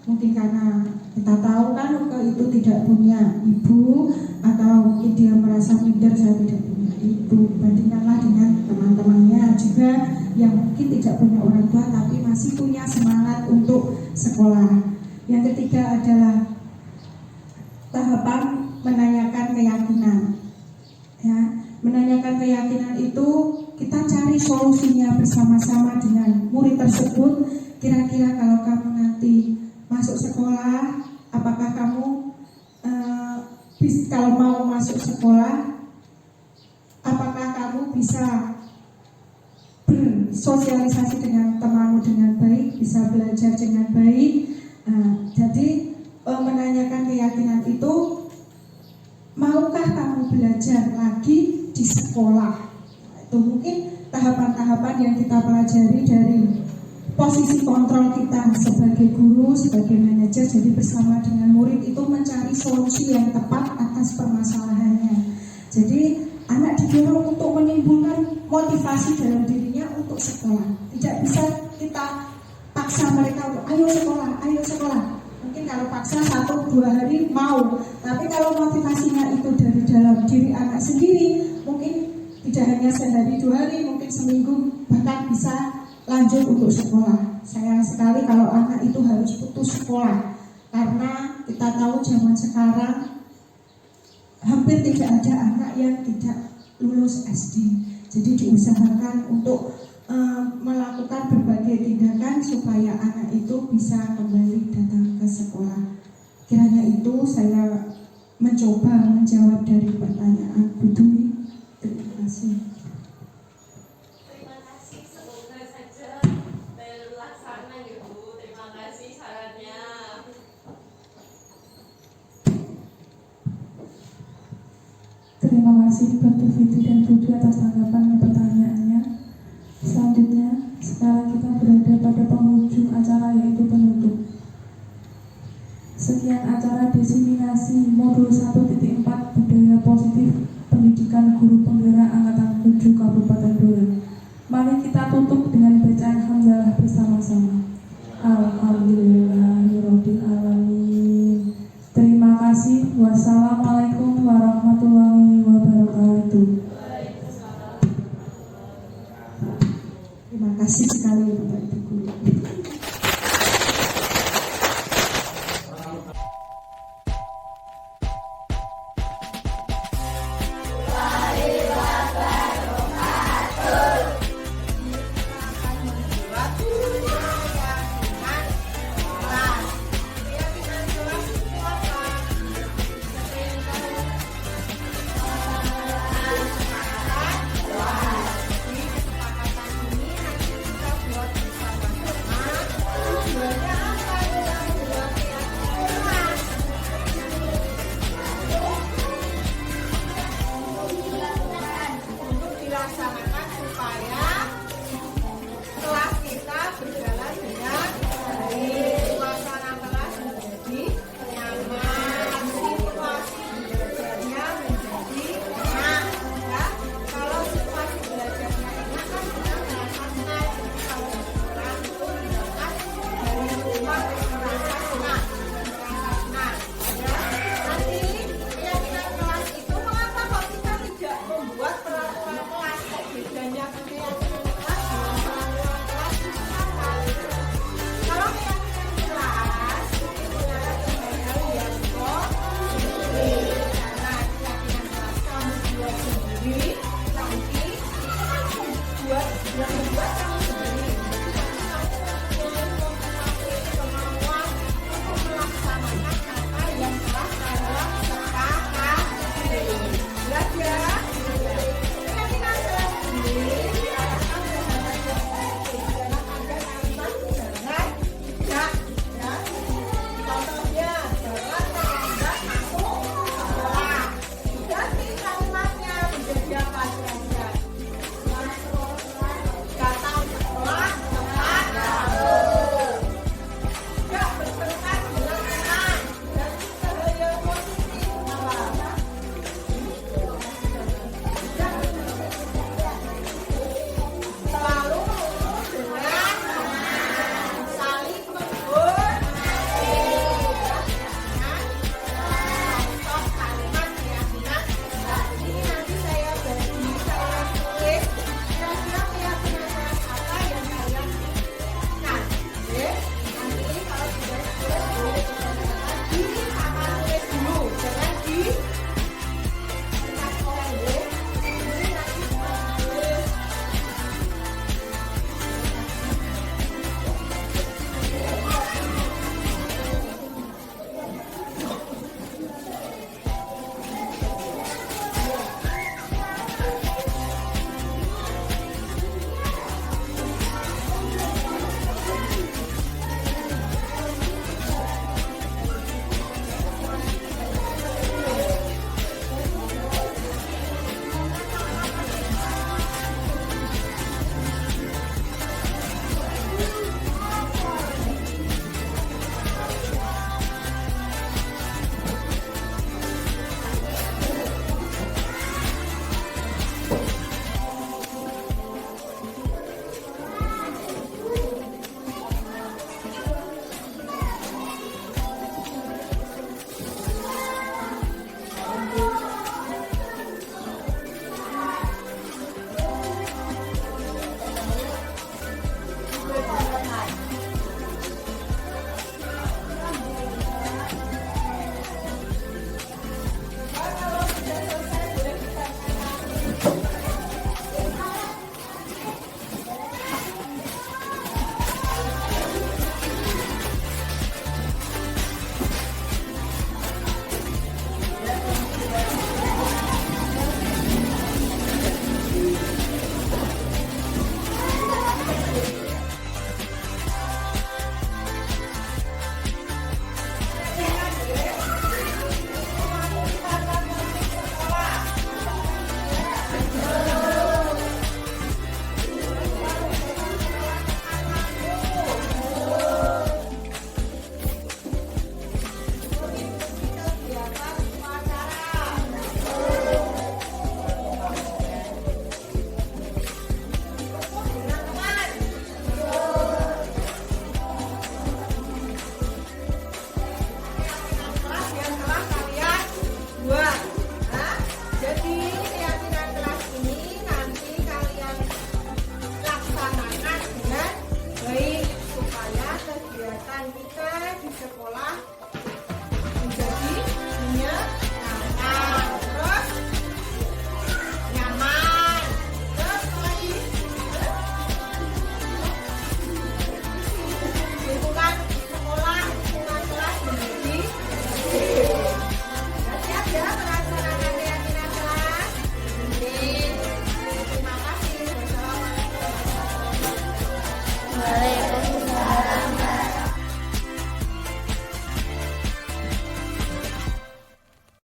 Mungkin karena kita tahu kan Luka itu tidak punya ibu, atau mungkin dia merasa minder, saya tidak punya ibu. Bandingkanlah dengan teman-temannya juga yang mungkin tidak punya orang tua tapi masih punya semangat untuk sekolah. Yang ketiga adalah tahapan menanyakan keyakinan. Ya, menanyakan keyakinan itu kita cari solusinya bersama-sama dengan murid tersebut. Kira-kira kalau kamu nanti masuk sekolah, apakah kamu kalau mau masuk sekolah, apakah kamu bisa bersosialisasi dengan temanmu dengan baik, bisa belajar dengan baik. Jadi menanyakan keyakinan itu, maukah kamu belajar lagi di sekolah? Itu mungkin tahapan-tahapan yang kita pelajari dari posisi kontrol kita sebagai guru, sebagai manajer. Jadi bersama dengan murid itu mencari solusi yang tepat atas permasalahannya. Jadi anak didorong untuk menimbulkan motivasi dalam dirinya untuk sekolah. Tidak bisa kita paksa mereka untuk ayo sekolah, ayo sekolah. Mungkin kalau paksa 1-2 hari mau, tapi kalau motivasinya itu dari dalam diri anak sendiri, mungkin tidak hanya sehari 2 hari, mungkin seminggu, bahkan bisa lanjut untuk sekolah. Sayang sekali kalau anak itu harus putus sekolah, karena kita tahu zaman sekarang hampir tidak ada anak yang tidak lulus SD. Jadi diusahakan untuk melakukan berbagai tindakan supaya anak itu bisa kembali datang ke sekolah. Kiranya itu saya mencoba menjawab dari pertanyaan Bu Dwi. Terima kasih. Terima kasih, semoga saja terlaksana ya Bu. Terima kasih sarannya. Terima kasih Dr. Fitri dan Bu Dwi atas tanggapan dan pertanyaannya. Selanjutnya, sekarang kita berada pada penghujung acara, yaitu penutup. Sekian acara diseminasi modul 1.4 budaya positif pendidikan guru penggerak angkatan 7 Kabupaten Blora. Mari kita tutup dengan bacaan hamdalah bersama-sama. Alhamdulillahirabbil alamin. Terima kasih. Wassalamualaikum warahmatullahi wabarakatuh. Terima kasih sekali Bapak Ibu Guru.